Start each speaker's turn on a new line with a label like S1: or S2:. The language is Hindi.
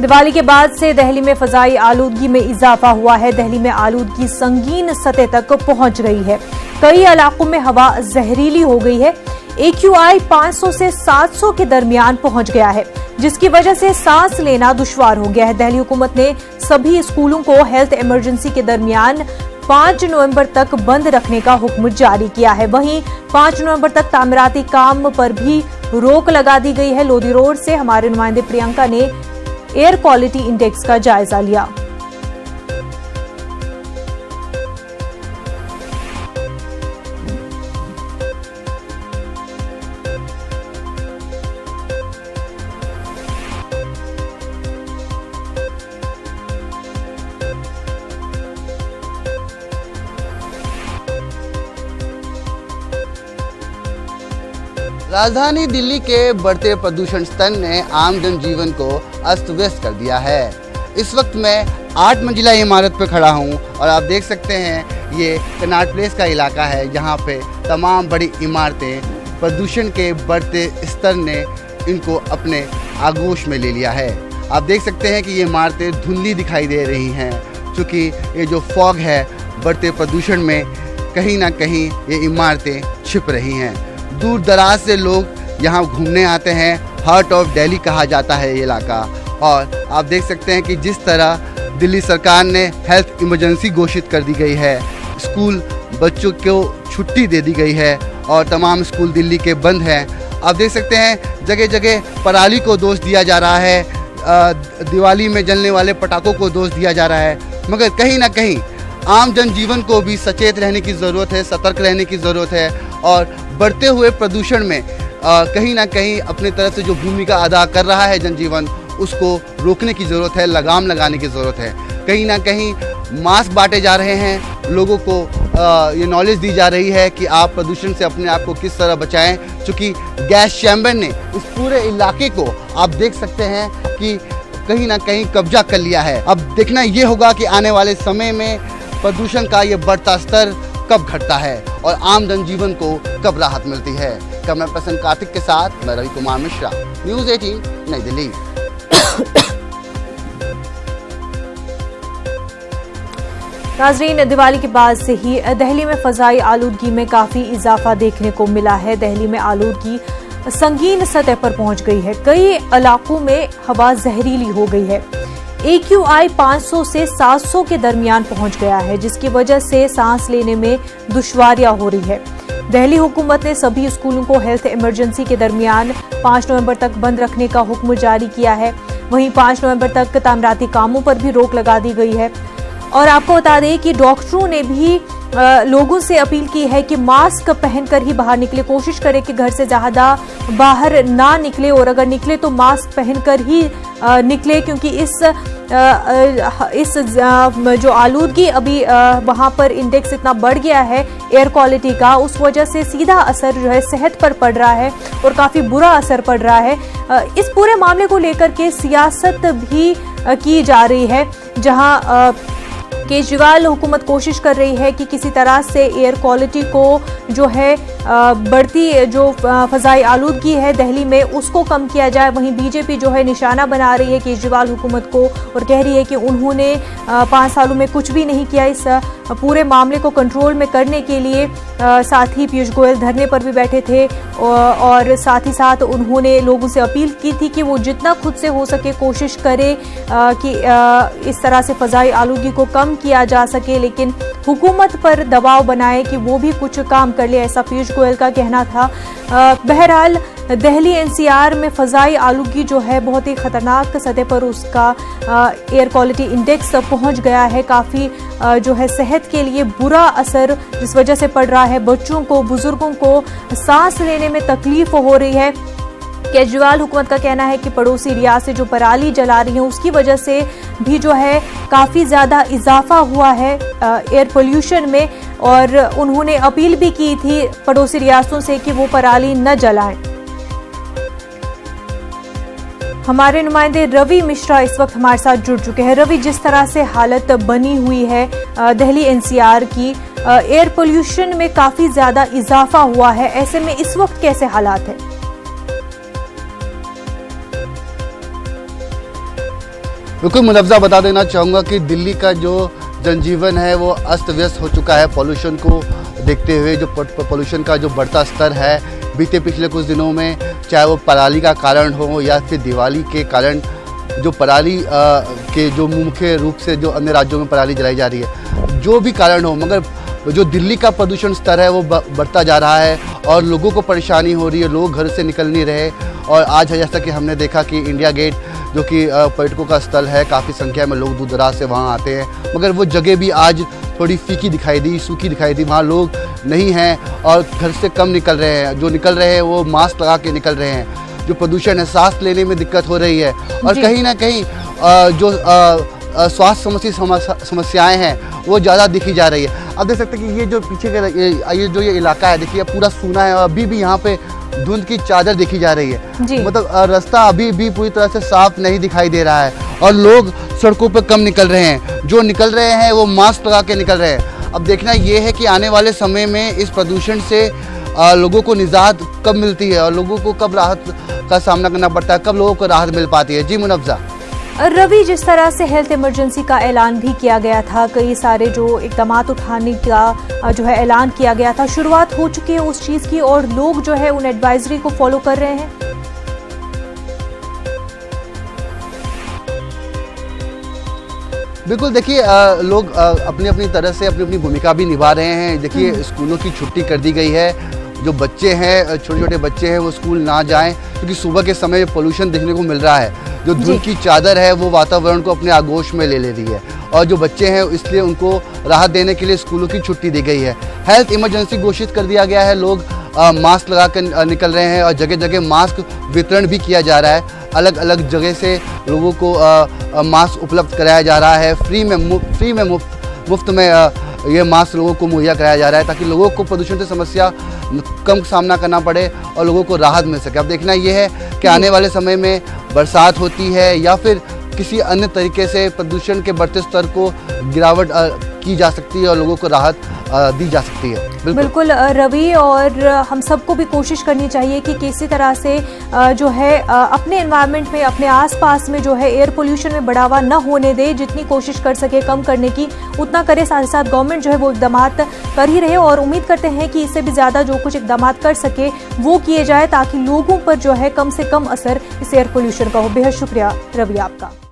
S1: दिवाली के बाद से दिल्ली में फजाई आलूदगी में इजाफा हुआ है। दिल्ली में आलूदगी संगीन सतह तक पहुंच गई है। कई इलाकों में हवा जहरीली हो गई है। AQI 500 से 700 के दरमियान पहुंच गया है, जिसकी वजह से सांस लेना दुश्वार हो गया है। दिल्ली हुकूमत ने सभी स्कूलों को हेल्थ इमरजेंसी के दरमियान 5 नवंबर तक बंद रखने का हुक्म जारी किया है। वहीं 5 नवंबर तक तामीराती काम पर भी रोक लगा दी गई है। लोधी रोड से हमारे नुमाइंदे प्रियंका ने एयर क्वालिटी इंडेक्स का जायजा लिया।
S2: राजधानी दिल्ली के बढ़ते प्रदूषण स्तर ने आम जनजीवन को अस्त व्यस्त कर दिया है। इस वक्त मैं 8 मंजिला इमारत पर खड़ा हूं और आप देख सकते हैं ये कनॉट प्लेस का इलाका है, जहां पे तमाम बड़ी इमारतें प्रदूषण के बढ़ते स्तर ने इनको अपने आगोश में ले लिया है। आप देख सकते हैं कि ये इमारतें धुंधली दिखाई दे रही हैं, क्योंकि ये जो फॉग है बढ़ते प्रदूषण में कहीं ना कहीं ये इमारतें छिप रही हैं। दूर दराज से लोग यहाँ घूमने आते हैं। हार्ट ऑफ दिल्ली कहा जाता है ये इलाका। और आप देख सकते हैं कि जिस तरह दिल्ली सरकार ने हेल्थ इमरजेंसी घोषित कर दी गई है, स्कूल बच्चों को छुट्टी दे दी गई है और तमाम स्कूल दिल्ली के बंद हैं। आप देख सकते हैं जगह जगह पराली को दोष दिया जा रहा है, दिवाली में जलने वाले पटाखों को दोष दिया जा रहा है, मगर कहीं ना कहीं आम जनजीवन को भी सचेत रहने की ज़रूरत है, सतर्क रहने की ज़रूरत है और बढ़ते हुए प्रदूषण में कहीं ना कहीं अपनी तरफ से जो भूमिका अदा कर रहा है जनजीवन, उसको रोकने की ज़रूरत है, लगाम लगाने की ज़रूरत है। कहीं ना कहीं मास्क बांटे जा रहे हैं, लोगों को ये नॉलेज दी जा रही है कि आप प्रदूषण से अपने आप को किस तरह बचाएं, क्योंकि गैस चैम्बर ने इस पूरे इलाके को आप देख सकते हैं कि कहीं ना कहीं कब्जा कर लिया है। अब देखना ये होगा कि आने वाले समय में प्रदूषण का ये बढ़ता स्तर कब घटता है और आम जनजीवन को कब राहत मिलती है। कैमरा पर्सन कार्तिक के साथ मैं रवि कुमार मिश्रा, न्यूज़ 18 नई दिल्ली।
S1: नाज़रीन, दिवाली के बाद से ही दिल्ली में फजाई आलूदगी में काफ़ी इजाफा देखने को मिला है। दिल्ली में आलूदगी संगीन सतह पर पहुंच गई है। कई इलाकों में हवा जहरीली हो गई है। AQI 500 से 700 के दरमियान पहुंच गया है, जिसकी वजह से सांस लेने में दुश्वारियां हो रही है। दिल्ली हुकूमत ने सभी स्कूलों को हेल्थ इमरजेंसी के दरमियान 5 नवंबर तक बंद रखने का हुक्म जारी किया है। वहीं 5 नवंबर तक तामीराती कामों पर भी रोक लगा दी गई है। और आपको बता दें कि डॉक्टरों ने भी लोगों से अपील की है कि मास्क पहनकर ही बाहर निकले। कोशिश करें कि घर से ज़्यादा बाहर ना निकले और अगर निकले तो मास्क पहनकर ही निकले, क्योंकि इस जो आलूदगी अभी वहाँ पर इंडेक्स इतना बढ़ गया है एयर क्वालिटी का, उस वजह से सीधा असर जो है सेहत पर पड़ रहा है और काफ़ी बुरा असर पड़ रहा है। इस पूरे मामले को लेकर के सियासत भी की जा रही है, जहाँ केजरीवाल हुकूमत कोशिश कर रही है कि किसी तरह से एयर क्वालिटी को जो है बढ़ती जो फजाई आलूदगी है दिल्ली में उसको कम किया जाए। वहीं बीजेपी जो है निशाना बना रही है केजरीवाल हुकूमत को और कह रही है कि उन्होंने 5 सालों में कुछ भी नहीं किया इस पूरे मामले को कंट्रोल में करने के लिए। साथ ही पीयूष गोयल धरने पर भी बैठे थे और साथ ही साथ उन्होंने लोगों से अपील की थी कि वो जितना खुद से हो सके कोशिश करे कि इस तरह से फजाई आलूदगी को कम किया जा सके, लेकिन हुकूमत पर दबाव बनाए कि वो भी कुछ काम कर ले, ऐसा पीयूष गोयल का कहना था। बहरहाल दिल्ली NCR में फजाई आलूदगी जो है बहुत ही खतरनाक सतह पर उसका एयर क्वालिटी इंडेक्स पहुंच गया है। काफ़ी जो है सेहत के लिए बुरा असर जिस वजह से पड़ रहा है। बच्चों को, बुजुर्गों को सांस लेने में तकलीफ हो रही है। केजरीवाल हुकूमत का कहना है कि पड़ोसी रियासतें जो पराली जला रही हैं उसकी वजह से भी जो है काफ़ी ज़्यादा इजाफा हुआ है एयर पोल्यूशन में, और उन्होंने अपील भी की थी पड़ोसी रियासतों से कि वो पराली न जलाएं। हमारे नुमाइंदे रवि मिश्रा इस वक्त हमारे साथ जुड़ चुके हैं। रवि, जिस तरह से हालत बनी हुई है दिल्ली NCR की, एयर पोल्यूशन में काफ़ी ज़्यादा इजाफा हुआ है, ऐसे में इस वक्त कैसे हालात हैं?
S2: बिल्कुल मुनव्जा बता देना चाहूँगा कि दिल्ली का जो जनजीवन है वो अस्त व्यस्त हो चुका है पॉल्यूशन को देखते हुए। जो पॉल्यूशन का जो बढ़ता स्तर है बीते पिछले कुछ दिनों में, चाहे वो पराली का कारण हो या फिर दिवाली के कारण, जो पराली के जो मुख्य रूप से जो अन्य राज्यों में पराली जलाई जा रही है, जो भी कारण हो, मगर जो दिल्ली का प्रदूषण स्तर है वो बढ़ता जा रहा है और लोगों को परेशानी हो रही है, लोग घर से निकल नहीं रहे। और आज है जैसा कि हमने देखा कि इंडिया गेट जो कि पर्यटकों का स्थल है, काफ़ी संख्या में लोग दूर दराज से वहाँ आते हैं, मगर वो जगह भी आज थोड़ी फीकी दिखाई दी, सूखी दिखाई दी। वहाँ लोग नहीं हैं और घर से कम निकल रहे हैं, जो निकल रहे हैं वो मास्क लगा के निकल रहे हैं। जो प्रदूषण है, सांस लेने में दिक्कत हो रही है और कहीं ना कहीं जो स्वास्थ्य संबंधी समस्याएं हैं वो ज़्यादा दिखी जा रही है। आप देख सकते हैं कि ये जो पीछे का ये इलाका है, देखिए पूरा सूना है और अभी भी यहाँ पे धुंध की चादर देखी जा रही है। मतलब रास्ता अभी भी पूरी तरह से साफ नहीं दिखाई दे रहा है और लोग सड़कों पर कम निकल रहे हैं, जो निकल रहे हैं वो मास्क लगा के निकल रहे हैं। अब देखना ये है कि आने वाले समय में इस प्रदूषण से लोगों को निजात कब मिलती है और लोगों को कब राहत का सामना करना पड़ता है, कब लोगों को राहत मिल पाती है। जी मुनव्जा।
S1: रवि, जिस तरह से हेल्थ इमरजेंसी का ऐलान भी किया गया था, कई सारे जो इकदाम उठाने का जो है ऐलान किया गया था, शुरुआत हो चुकी है उस चीज़ की और लोग जो है उन एडवाइजरी को फॉलो कर रहे हैं।
S2: बिल्कुल, देखिए लोग अपनी अपनी तरह से अपनी अपनी भूमिका भी निभा रहे हैं। देखिए स्कूलों की छुट्टी कर दी गई है, जो बच्चे हैं, छोटे छोटे बच्चे हैं, वो स्कूल ना जाएं क्योंकि सुबह के समय पोल्यूशन देखने को मिल रहा है। जो धूल की चादर है वो वातावरण को अपने आगोश में ले रही है और जो बच्चे हैं इसलिए उनको राहत देने के लिए स्कूलों की छुट्टी दी गई है। हेल्थ इमरजेंसी घोषित कर दिया गया है, लोग मास्क लगा कर निकल रहे हैं और जगह जगह मास्क वितरण भी किया जा रहा है। अलग अलग जगह से लोगों को मास्क उपलब्ध कराया जा रहा है, फ्री में मुफ्त में ये मास्क लोगों को मुहैया कराया जा रहा है ताकि लोगों को प्रदूषण से समस्या कम सामना करना पड़े और लोगों को राहत मिल सके। अब देखना ये है कि आने वाले समय में बरसात होती है या फिर किसी अन्य तरीके से प्रदूषण के बढ़ते स्तर को गिरावट की जा सकती है और लोगों को राहत दी जा सकती है।
S1: बिल्कुल रवि, और हम सबको भी कोशिश करनी चाहिए कि किसी तरह से जो है अपने एनवायरनमेंट में, अपने आसपास में जो है एयर पोल्यूशन में बढ़ावा न होने दे, जितनी कोशिश कर सके कम करने की उतना करे। साथ ही साथ गवर्नमेंट जो है वो इकदाम कर ही रहे और उम्मीद करते हैं कि इससे भी ज़्यादा जो कुछ इकदाम कर सके वो किए जाए ताकि लोगों पर जो है कम से कम असर इस एयर पोल्यूशन का हो। बेहद शुक्रिया रवि आपका।